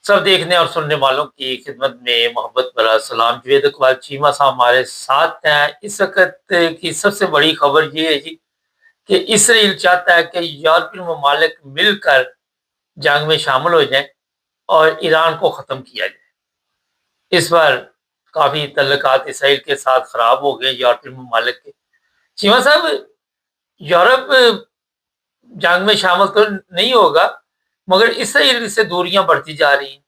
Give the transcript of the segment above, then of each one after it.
سب دیکھنے اور سننے والوں کی خدمت میں محبت بھرا سلام۔ جوید اقبال چیمہ صاحب ہمارے ساتھ ہیں۔ اس وقت کی سب سے بڑی خبر یہ ہے جی کہ اسرائیل چاہتا ہے کہ یورپی ممالک مل کر جنگ میں شامل ہو جائیں اور ایران کو ختم کیا جائے۔ اس پر کافی تعلقات اسرائیل کے ساتھ خراب ہو گئے یورپی ممالک کے۔ چیمہ صاحب، یورپ جنگ میں شامل تو نہیں ہوگا مگر اسرائیل سے دوریاں بڑھتی جا رہی ہیں۔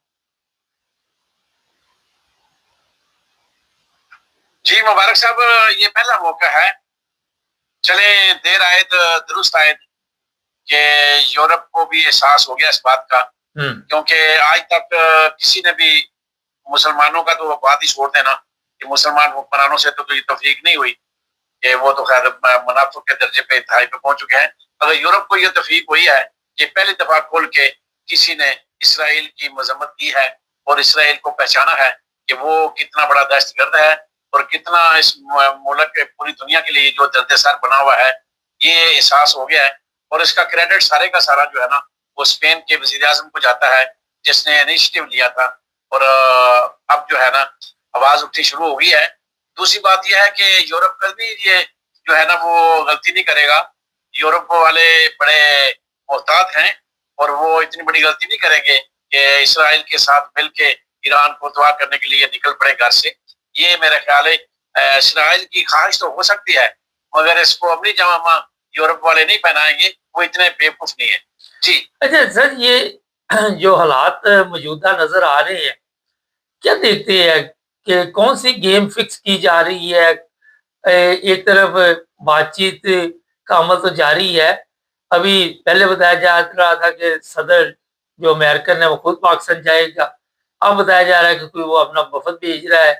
جی مبارک صاحب، یہ پہلا موقع ہے، چلے دیر آئے درست آئے کہ یورپ کو بھی احساس ہو گیا اس بات کا، کیونکہ آج تک کسی نے بھی مسلمانوں کا تو بات ہی چھوڑ دینا کہ مسلمان حکمرانوں سے تو کوئی توفیق نہیں ہوئی کہ وہ تو خیر منافق کے درجے پہ انتہائی پہ پہنچ چکے ہیں۔ اگر یورپ کو یہ توفیق ہوئی ہے کہ پہلی دفعہ کھول کے کسی نے اسرائیل کی مذمت کی ہے اور اسرائیل کو پہچانا ہے کہ وہ کتنا بڑا دہشت گرد ہے اور کتنا اس ملک پوری دنیا کے لیے جو درد سر بنا ہوا ہے، یہ احساس ہو گیا ہے۔ اور اس کا کریڈٹ سارے کا سارا جو ہے نا وہ اسپین کے وزیر اعظم کو جاتا ہے جس نے انیشیٹو لیا تھا، اور اب جو ہے نا آواز اٹھنی شروع ہو گئی ہے۔ دوسری بات یہ ہے کہ یورپ کل بھی یہ جو ہے نا وہ غلطی نہیں کرے گا۔ یورپ والے بڑے محتاط ہیں اور وہ اتنی بڑی غلطی نہیں کریں گے کہ اسرائیل کے ساتھ مل کے ایران کو تباہ کرنے کے لیے نکل پڑے گھر سے۔ یہ میرا خیال ہے اسرائیل کی خواہش تو ہو سکتی ہے مگر اس کو اپنی جامہ یورپ والے نہیں پہنائیں گے، وہ اتنے بیوقوف نہیں ہیں۔ جی اچھا سر، یہ جو حالات موجودہ نظر آ رہے ہیں، کیا دیکھتے ہیں کہ کون سی گیم فکس کی جا رہی ہے؟ ایک طرف بات چیت کا عمل تو جاری ہے، ابھی پہلے بتایا جا رہا تھا کہ صدر جو امریکن ہے وہ خود پاکستان جائے گا، اب بتایا جا رہا ہے کہ کوئی وہ اپنا وفد بھیج رہا ہے۔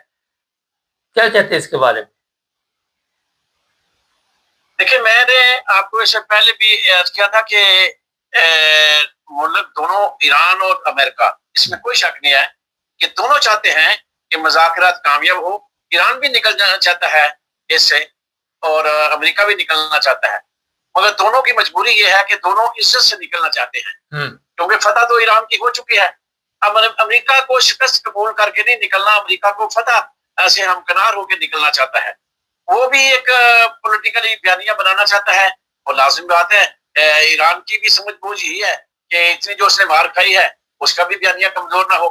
کیا کہتے ہیں اس کے بارے میں؟ دیکھیں، میں نے آپ کو اس سے پہلے بھی عرض کیا تھا کہ ملک دونوں ایران اور امریکہ، اس میں کوئی شک نہیں ہے کہ دونوں چاہتے ہیں کہ مذاکرات کامیاب ہو۔ ایران بھی نکل جانا چاہتا ہے اس سے اور امریکہ بھی نکلنا چاہتا ہے، مگر دونوں کی مجبوری یہ ہے کہ دونوں عزت سے نکلنا چاہتے ہیں، کیونکہ فتح تو ایران کی ہو چکی ہے۔ اب امریکہ کو شکست قبول کر کے نہیں نکلنا، امریکہ کو فتح سے ہمکنار ہو کے نکلنا چاہتا ہے۔ وہ بھی ایک پولیٹیکلی بیانیہ بنانا چاہتا ہے، اور لازم بات ہے ایران کی بھی سمجھ بوجھ یہی ہے کہ اتنی جو اس نے مار کھائی ہے اس کا بھی بیانیہ کمزور نہ ہو۔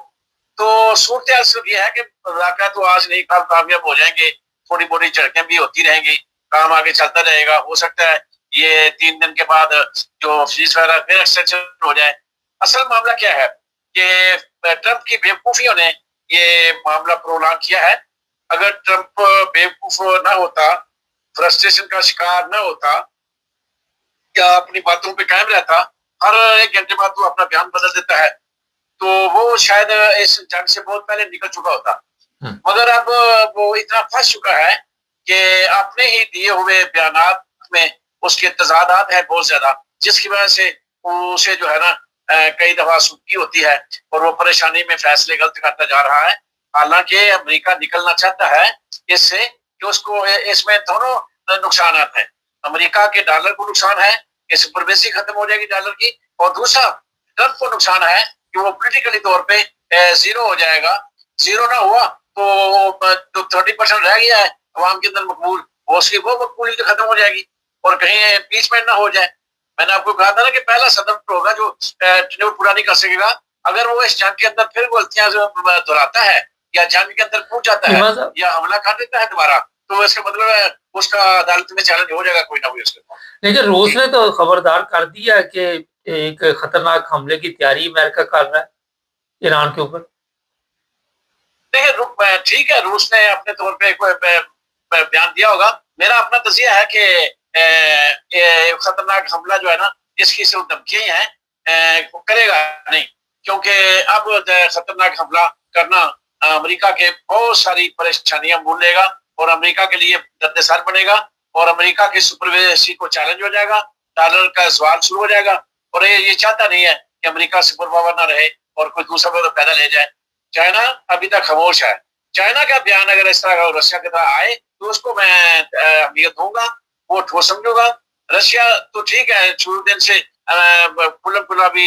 تو صورتحال صرف یہ ہے کہ مذاکرات تو آج نہیں کل کامیاب ہو جائیں گے، تھوڑی بڑی جھڑکیں بھی ہوتی رہیں گی، کام آگے چلتا رہے گا۔ ہو سکتا ہے یہ 3 دن کے بعد جو فیس وغیرہ پھر ایکسٹینشن ہو جائے۔ اصل معاملہ کیا ہے کہ ٹرمپ کی بیوقوفیوں نے یہ معاملہ پرولانگ کیا ہے۔ اگر ٹرمپ بیوقوف نہ ہوتا، فرسٹریشن کا شکار نہ ہوتا یا اپنی باتوں پہ قائم رہتا، ہر 1 گھنٹے بعد وہ اپنا بیان بدل دیتا ہے، تو وہ شاید اس جنگ سے بہت پہلے نکل چکا ہوتا۔ مگر اب وہ اتنا پھنس چکا ہے کہ اپنے ہی دیے ہوئے بیانات میں اس کے تضادات ہیں بہت زیادہ، جس کی وجہ سے اسے جو ہے نا کئی دفعہ سستی ہوتی ہے اور وہ پریشانی میں فیصلے غلط کرتا جا رہا ہے۔ حالانکہ امریکہ نکلنا چاہتا ہے اس سے کہ اس کو اس میں دونوں نقصانات ہیں۔ امریکہ کے ڈالر کو نقصان ہے کہ سپرمیسی ختم ہو جائے گی ڈالر کی، اور دوسرا ٹرمپ کو نقصان ہے کہ وہ پولیٹیکلی طور پہ زیرو ہو جائے گا۔ زیرو نہ ہوا تو جو 30% رہ گیا ہے عوام کے اندر مقبول، وہ اس کی وہ مقبولیت ختم ہو جائے گی اور کہیں امپیچمنٹ نہ ہو جائے۔ میں نے آپ کو کہا تھا نا کہ پہلا صدر ہوگا جو ٹینیور پورا نہیں کر سکے گا۔ اگر وہ اس جنگ کے اندر پھر غلطیاں دہراتا ہے یا جنگ کے اندر پہنچ جاتا ہے یا حملہ کر دیتا ہے دوبارہ، تو اس کا مطلب ہے اس کا عدالت میں چیلنج ہو جائے گا کوئی نہ کوئی اس کے پاس۔ لیکن روس نے تو خبردار کر دیا کہ ایک خطرناک حملے کی تیاری امریکہ کر رہا ہے ایران کے اوپر۔ دیکھیں ٹھیک ہے، روس نے اپنے طور پہ بیان دیا ہوگا۔ میرا اپنا تجزیہ ہے کہ خطرناک حملہ جو ہے نا اس کی صرف دھمکیاں ہی ہیں، کرے گا نہیں، کیونکہ اب خطرناک حملہ کرنا امریکہ کے بہت ساری پریشانیاں مول لے گا اور امریکہ کے لیے درد سر بنے گا، اور امریکہ کی سپرمیسی کو چیلنج ہو جائے گا، ڈالر کا سوال شروع ہو جائے گا، اور یہ چاہتا نہیں ہے کہ امریکہ سپر پاور نہ رہے اور کوئی دوسرا پاور پیدا لے جائے۔ چائنا ابھی تک خاموش ہے۔ چائنا کا بیان اگر اس طرح کا رشیا کی طرح آئے تو اس کو میں اہمیت دوں گا، وہ ٹھوس سمجھوں گا۔ رشیا تو ٹھیک ہے، شروع دن سے ابھی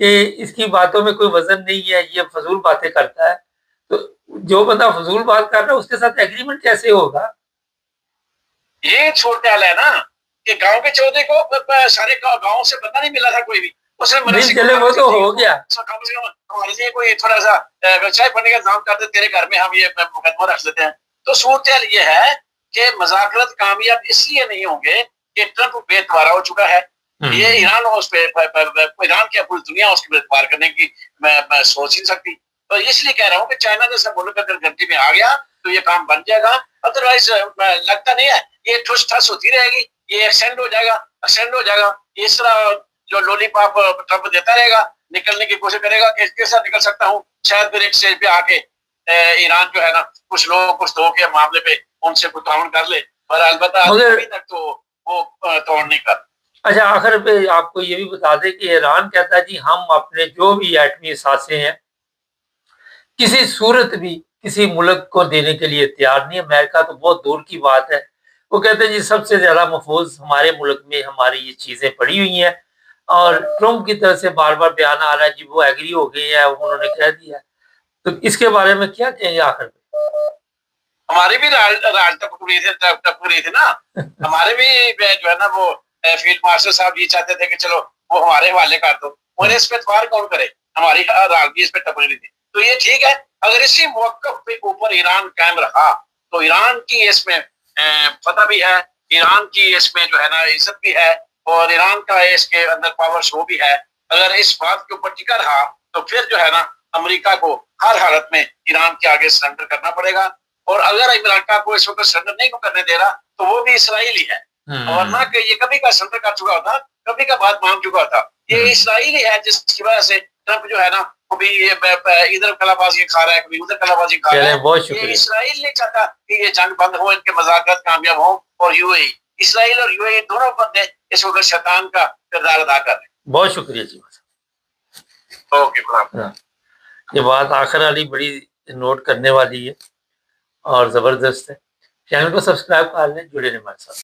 کہ اس کی باتوں میں کوئی وزن نہیں ہے, یہ فضول باتیں کرتا ہے. تو جو بندہ فضول بات کر رہا ہے اس کے ساتھ ایگریمنٹ کیسے ہوگا؟ یہ چھوٹا ہے نا کہ گاؤں کے چودھری کو سارے گاؤں سے بندہ نہیں ملا تھا کوئی بھی, اس نے نہیں چلے وہ تو ہو گیا. کم سے کم ہمارے لیے کوئی تھوڑا سا چائے پڑنے کا انتظام کر دے, تیرے گھر میں ہم یہ مقدمہ رکھ دیتے ہیں. تو صورتحال یہ ہے کہ مذاکرات کامیاب اس لیے نہیں ہوں گے کہ ٹرمپ بے اعتبار ہو چکا ہے. یہ ایران اس پہ ایران کی پوری دنیا اس کے اعتبار کرنے کی میں سوچ نہیں سکتی. تو اس لیے کہہ رہا ہوں کہ چائنا جیسا ملک اگر گھنٹی میں آ گیا تو یہ کام بن جائے گا. ادروائز لگتا نہیں ہے, یہ ٹھس ٹھس ہوتی رہے گی, یہ ایکسٹینڈ ہو جائے گا, ایکسٹینڈ ہو جائے گا. اس طرح جو لولی پاپ ٹرمپ دیتا رہے گا, نکلنے کی کوشش کرے گا کہ کیسا نکل سکتا ہوں. شاید پھر ایک اسٹیج پہ آ کے ایران جو ہے نا کچھ لوگ کچھ دو کے معاملے پہ ان سے کوئی تعاون کر لے, پر البتہ ابھی تک تو وہ تعاون نہیں کر. اچھا, آخر پہ آپ کو یہ بھی بتا دیں کہ ایران کہتا ہے جی ہم اپنے جو بھی ایٹمی اثاثے ہیں کسی صورت بھی کسی ملک کو دینے کے لیے تیار نہیں ہے. امریکہ تو بہت دور کی بات ہے, وہ کہتے ہیں جی سب سے زیادہ محفوظ ہمارے ملک میں ہماری یہ چیزیں پڑی ہوئی ہیں. اور ٹرمپ کی طرف سے بار بار بیان آ رہا ہے جی وہ ایگری ہو گئے ہیں, انہوں نے کہہ دیا. تو اس کے بارے میں کیا کہیں گے آخر پہ؟ ہمارے بھی راج ٹپک رہی تھی نا, ہمارے بھی جو ہے نا وہ فیلڈ مارشل صاحب یہ چاہتے تھے کہ چلو وہ ہمارے حوالے کر دو, اور اس پہ اعتبار کون کرے, ہماری راج بھی اس پہ ٹپک رہی تھی. تو یہ ٹھیک ہے, اگر اسی موقف پہ اوپر ایران قائم رہا تو ایران کی اس میں فتح بھی ہے, ایران کی اس میں جو ہے نا عزت بھی ہے, اور ایران کا اس کے اندر پاور شو بھی ہے. اگر اس بات کے اوپر ٹکا رہا تو پھر جو ہے نا امریکہ کو ہر حالت میں ایران کے آگے سرنڈر کرنا پڑے گا. اور اگر امریکہ کو اس وقت سرنڈر نہیں کرنے دے رہا تو وہ بھی اسرائیلی ہے, اور نہ کہ یہ کبھی کا سرنڈر کر چکا ہوتا, کبھی کا بات مان چکا ہوتا. یہ اسرائیلی ہے جس کی وجہ سے ٹرمپ جو ہے نا کبھی ادھر کلا بازی کھا رہا ہے, کبھی ادھر کلا بازی کھا رہا ہے. یہ اسرائیل نہیں چاہتا کہ یہ جنگ بند ہو, ان کے مذاکرات کامیاب ہوں, اور یو اے اسرائیل اور یو اے دونوں بندے اس وقت شیطان کا کردار ادا کر رہے ہیں. بہت شکریہ جی. اوکے, یہ بات آخر والی بڑی نوٹ کرنے والی ہے اور زبردست ہے. چینل کو سبسکرائب کر لیں, جڑے رہیں ہمارے ساتھ.